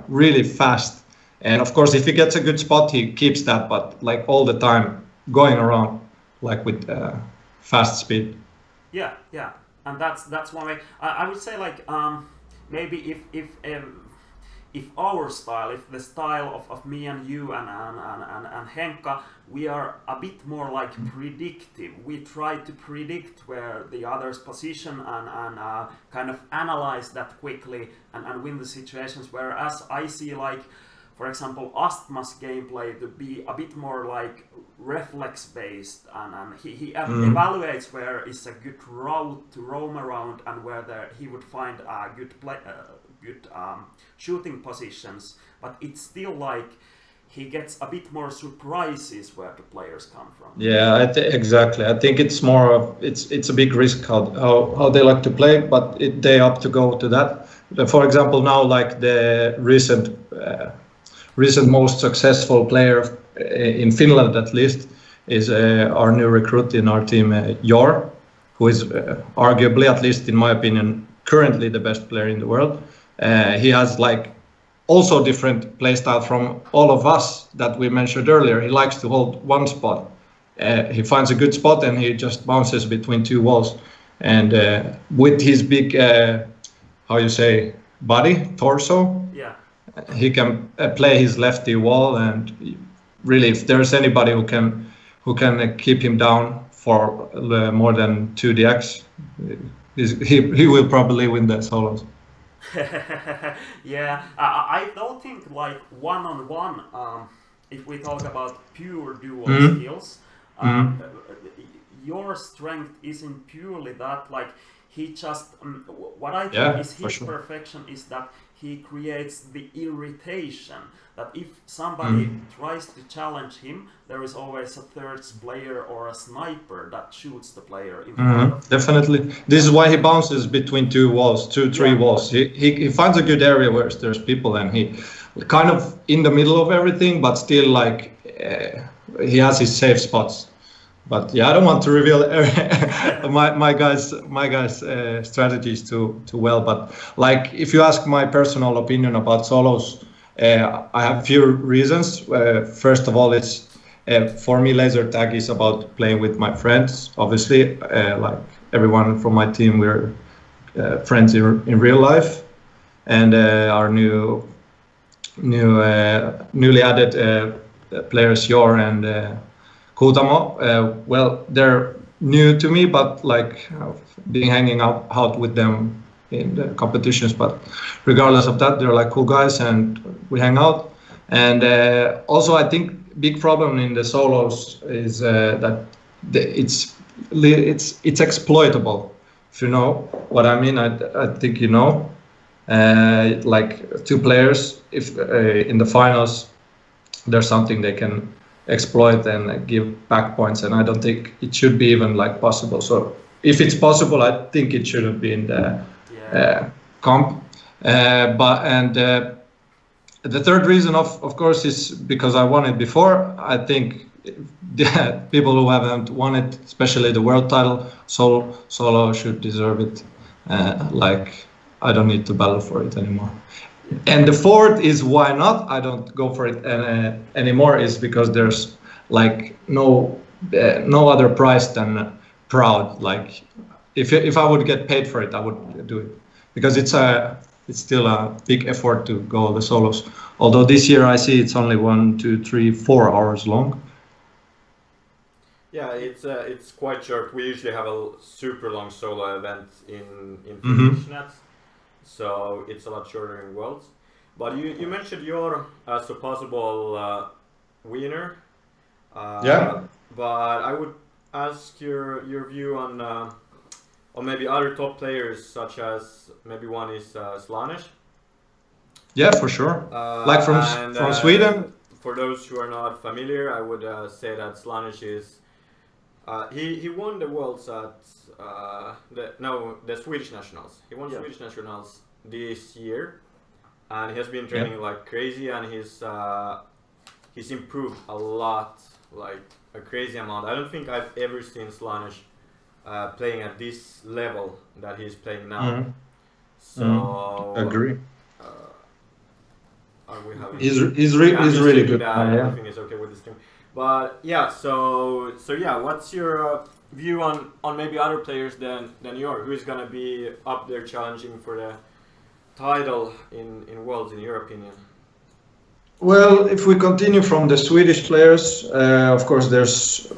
really fast. And of course, if he gets a good spot, he keeps that. But like all the time, going around like with fast speed. Yeah, yeah, and that's one way. I would say like maybe if our style, if the style of me and you and Henka, we are a bit more like predictive. We try to predict where the other's position and kind of analyze that quickly and win the situations. Whereas I see like, for example, Astma's gameplay to be a bit more like reflex based, and he evaluates where is a good route to roam around and where he would find a good shooting positions. But it's still like he gets a bit more surprises where the players come from. Yeah, exactly. I think it's more of it's a big risk how they like to play, but they up to go to that. For example, now like the recent most successful player in Finland, at least, is our new recruit in our team, Jor, who is arguably, at least in my opinion, currently the best player in the world. He has like also different playstyle from all of us that we mentioned earlier. He likes to hold one spot. He finds a good spot and he just bounces between two walls. And with his big, how you say, body, torso, Yeah. he can play his lefty wall. And really, if there's anybody who can keep him down for more than 2dx, he will probably win the solos. Yeah, I don't think like one on one. If we talk about pure dual skills, Mm. your strength isn't purely that. Like he just, what I think Yeah, is for his sure. perfection is that he creates the irritation. That if somebody tries to challenge him, there is always a third player or a sniper that shoots the player in front of him. Definitely. This is why he bounces between two walls, three Yeah, walls. He finds a good area where there's people, and he kind of in the middle of everything, but still like he has his safe spots. But yeah, I don't want to reveal my guys' strategies too well. But like, if you ask my personal opinion about solos, I have few reasons. First of all, it's for me, laser tag is about playing with my friends. Obviously, like everyone from my team, we're friends in real life, and our newly added players Yor and Kutamo. Well, they're new to me, but like being hanging out with them in the competitions. But regardless of that, they're like cool guys, and we hang out. And also, I think big problem in the solos is that it's exploitable. If you know what I mean, I think you know. Like two players, if in the finals there's something they can exploit and give back points, and I don't think it should be even like possible. So if it's possible, I think it shouldn't be in the yeah, comp. The third reason, of course, is because I won it before. I think the people who haven't won it, especially the world title, solo should deserve it. Like I don't need to battle for it anymore. yeah. And the fourth is why not? I don't go for it anymore. Is because there's like no other price than proud. Like if I would get paid for it, I would do it because it's still a big effort to go the solos. Although this year I see it's only 1, 2, 3, 4 hours long. Yeah, it's quite short. We usually have a super long solo event in Mm-hmm. Finnish nets, so it's a lot shorter in Worlds. But you mentioned your as a possible winner. Yeah. But I would ask your view on maybe other top players, such as maybe one is Slanish. Yeah, for sure. Like And from Sweden. for those who are not familiar, I would say that Slanish is he won the worlds at the Swedish nationals. He won Yeah. Swedish nationals this year, and he has been training like crazy, and he's improved a lot, like a crazy amount. I don't think I've ever seen Slanish playing at this level that he's playing now. Mhm. So Agree. we have? He's Just really thinking good. that Yeah. everything is okay with this team. But yeah, so yeah, what's your view on maybe other players than Yor? Who is gonna be up there challenging for the title in Worlds, in your opinion? Well, if we continue from the Swedish players, of course, there's,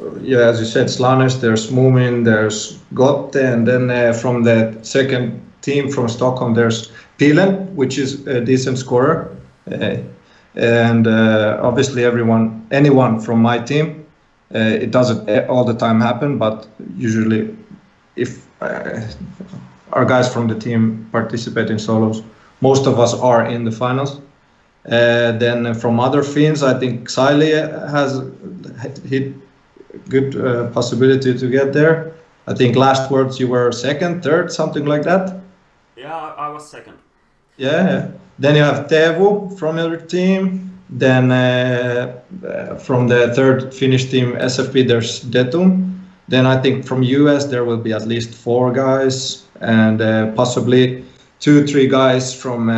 as you said, Slanes, there's Moomin, there's Gotte, and then from the second team from Stockholm, there's Pilen, which is a decent scorer. Uh, and obviously, anyone from my team. It doesn't all the time happen, but usually, if our guys from the team participate in solos, most of us are in the finals. Then from other Finns, I think Xyli has hit good possibility to get there. I think last words you were second, third, something like that. Yeah, I was second. Yeah. Then you have Teemu from your team. Then from the third Finnish team, SFP, there's Detum. Then I think from US there will be at least 4 guys, and possibly 2-3 guys from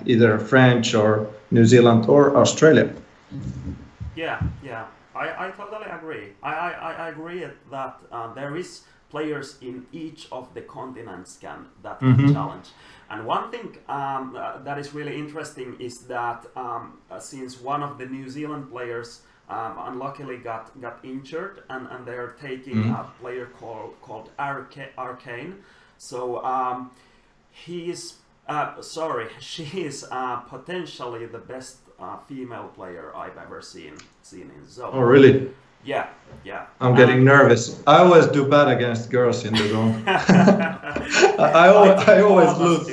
either French or New Zealand or Australia. Yeah, I totally agree. I agree that there is players in each of the continents that can challenge. And one thing that is really interesting is that since one of the New Zealand players unluckily got injured, and they are taking a player called Arcane, so she is potentially the best female player I've ever seen in zone. Oh, really? Yeah. I'm getting nervous. I always do bad against girls in the zone. I always lose.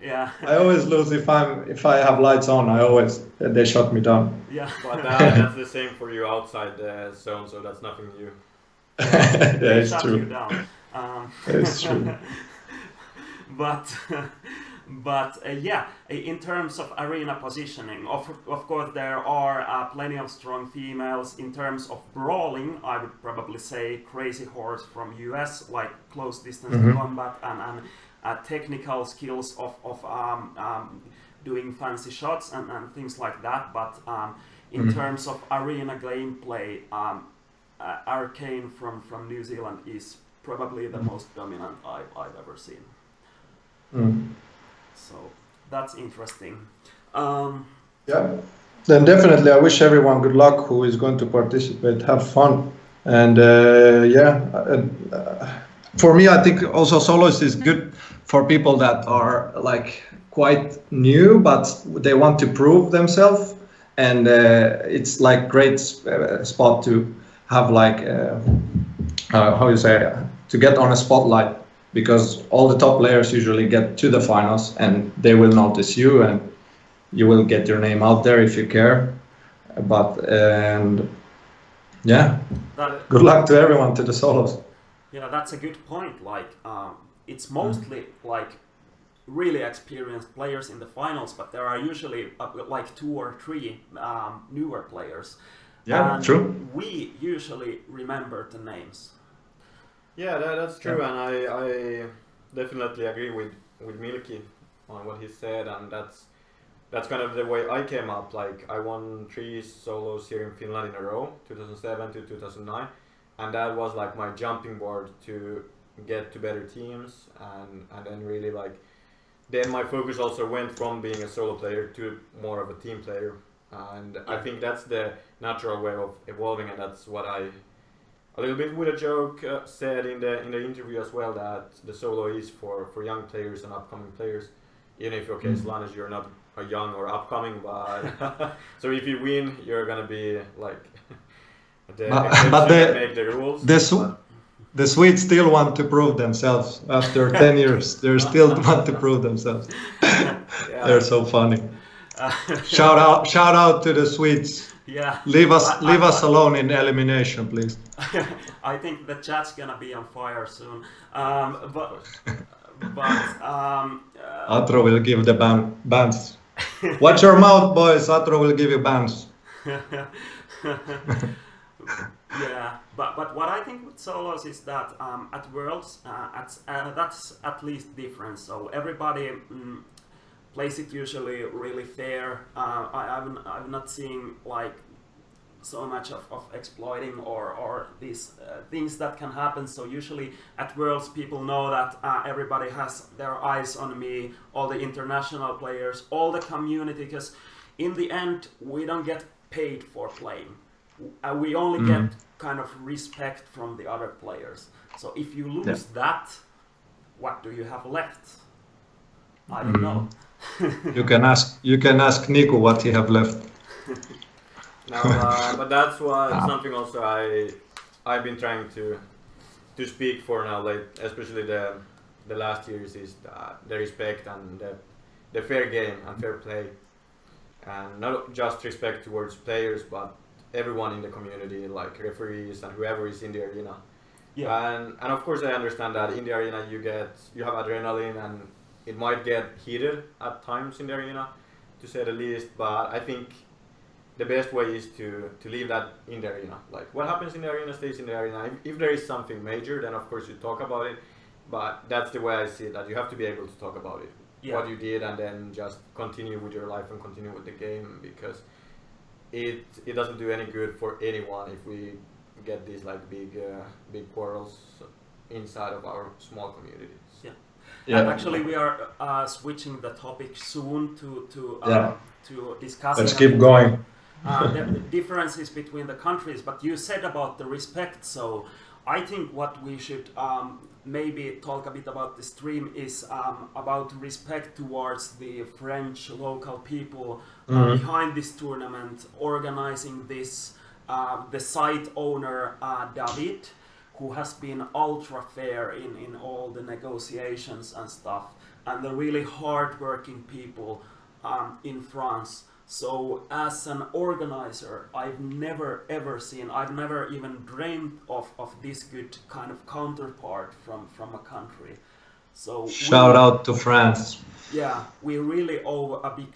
Yeah. I always lose if I have lights on. They shut me down. Yeah. But that's the same for you outside the zone, so that's nothing new. Yeah, it's shut true. You down. It's true. But yeah, in terms of arena positioning, of course there are plenty of strong females. In terms of brawling, I would probably say Crazy Horse from US, like close distance combat and technical skills of doing fancy shots and things like that. But in terms of arena gameplay, Arcane from New Zealand is probably the most dominant I've ever seen. So that's interesting. Yeah. Then definitely, I wish everyone good luck who is going to participate. Have fun, and for me, I think also solos is good for people that are like quite new, but they want to prove themselves, and it's like great spot to have like how you say, to get on a spotlight. Because all the top players usually get to the finals and they will notice you and you will get your name out there if you care. Good luck to everyone to the solos. Yeah, that's a good point. Like, it's mostly like really experienced players in the finals, but there are usually like 2 or 3 newer players. Yeah, and true. We usually remember the names. Yeah, that's true, and I definitely agree with Milky on what he said, and that's kind of the way I came up. Like, I won 3 solos here in Finland in a row, 2007 to 2009, and that was like my jumping board to get to better teams, and then really like, then my focus also went from being a solo player to more of a team player, and I think that's the natural way of evolving, and that's what I, a little bit with a joke, said in the interview as well, that the solo is for young players and upcoming players. Even if, okay, as long as you're not a young or upcoming, but so if you win, you're gonna be like the exception that make the rules. The Swedes still want to prove themselves after 10 years. They still want to prove themselves. Yeah. They're so funny. Shout out to the Swedes. Yeah. Leave us alone in elimination, please. I think the chat's gonna be on fire soon. But Atro will give the bans. Watch your mouth, boys. Atro will give you bans. Yeah, but what I think with solos is that at Worlds, that's at least different. So everybody plays it usually really fair. I'm not seeing like so much of exploiting or these things that can happen. So usually at Worlds, people know that everybody has their eyes on me, all the international players, all the community, because in the end, we don't get paid for playing. We only get kind of respect from the other players. So if you lose that, what do you have left? I don't know. You can ask Niku what he have left. No, but that's why something also I've been trying to speak for now, like especially the last years, is the respect and the fair game and fair play, and not just respect towards players but everyone in the community, like referees and whoever is in the arena. Yeah. And of course I understand that in the arena you have adrenaline and it might get heated at times in the arena, to say the least, but I think the best way is to leave that in the arena. Like what happens in the arena stays in the arena. If there is something major, then of course you talk about it, but that's the way I see it, that you have to be able to talk about it, what you did, and then just continue with your life and continue with the game, because it doesn't do any good for anyone if we get these like big quarrels inside of our small communities. And actually, we are switching the topic soon to discuss. Let's keep going. The differences between the countries, but you said about the respect, so I think what we should maybe talk a bit about the stream is about respect towards the French local people behind this tournament, organizing this, the site owner David, who has been ultra fair in all the negotiations and stuff, and the really hard-working people in France. So as an organizer, I've never ever seen, I've never even dreamed of this good kind of counterpart from a country. So shout out to France. Yeah, we really owe a big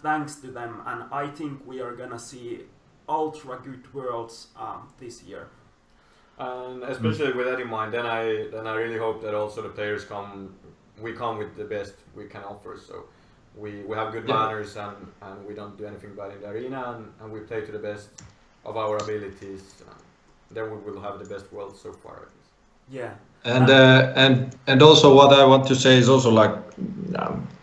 thanks to them, and I think we are gonna see ultra good Worlds this year. And especially with that in mind, then I really hope that also the players come with the best we can offer. So we have good manners and we don't do anything bad in the arena, and we play to the best of our abilities. Then we will have the best world so far. Yeah. And also what I want to say is also like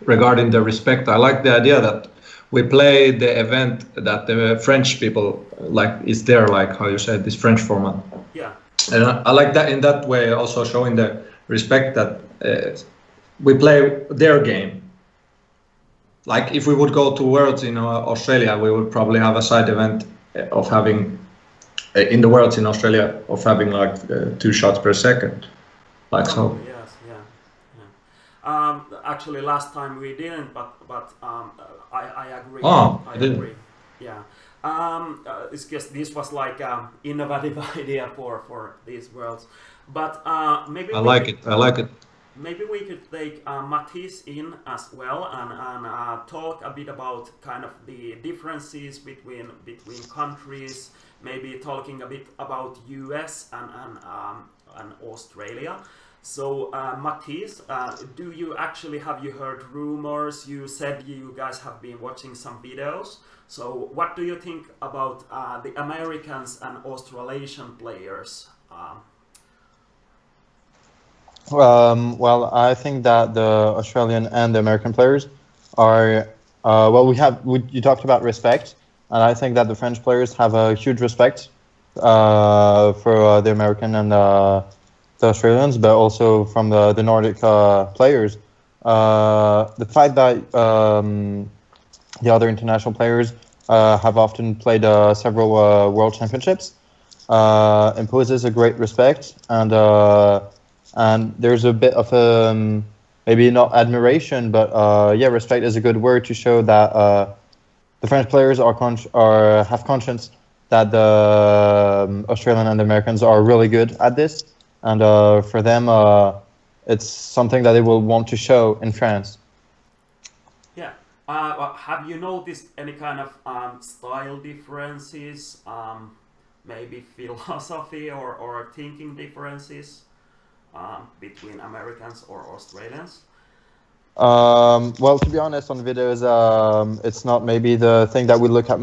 regarding the respect. I like the idea that we play the event that the French people like is there, like how you said, this French format. Yeah. And I like that in that way, also showing the respect that we play their game. Like if we would go to Worlds in Australia, we would probably have a side event of having in the Worlds in Australia of having like 2 shots per second, like so. Yes, actually, last time we didn't, but I agree. I agree. Yeah. It's just this was like innovative idea for these Worlds, but maybe I like it. Maybe we could take Matisse in as well and talk a bit about kind of the differences between countries. Maybe talking a bit about US and Australia. So Matisse, have you heard rumors? You said you guys have been watching some videos. So what do you think about the Americans and Australasian players? Well, I think that the Australian and the American players are you talked about respect, and I think that the French players have a huge respect for the American and the Australians, but also from the Nordic players. The fact that the other international players have often played several World Championships imposes a great respect, and there's a bit of maybe not admiration, but respect is a good word to show that the French players have conscience that the Australian and the Americans are really good at this, and for them it's something that they will want to show in France. Yeah. Have you noticed any kind of style differences, maybe philosophy or thinking differences between Americans or Australians? Well, to be honest, on videos, it's not maybe the thing that we look at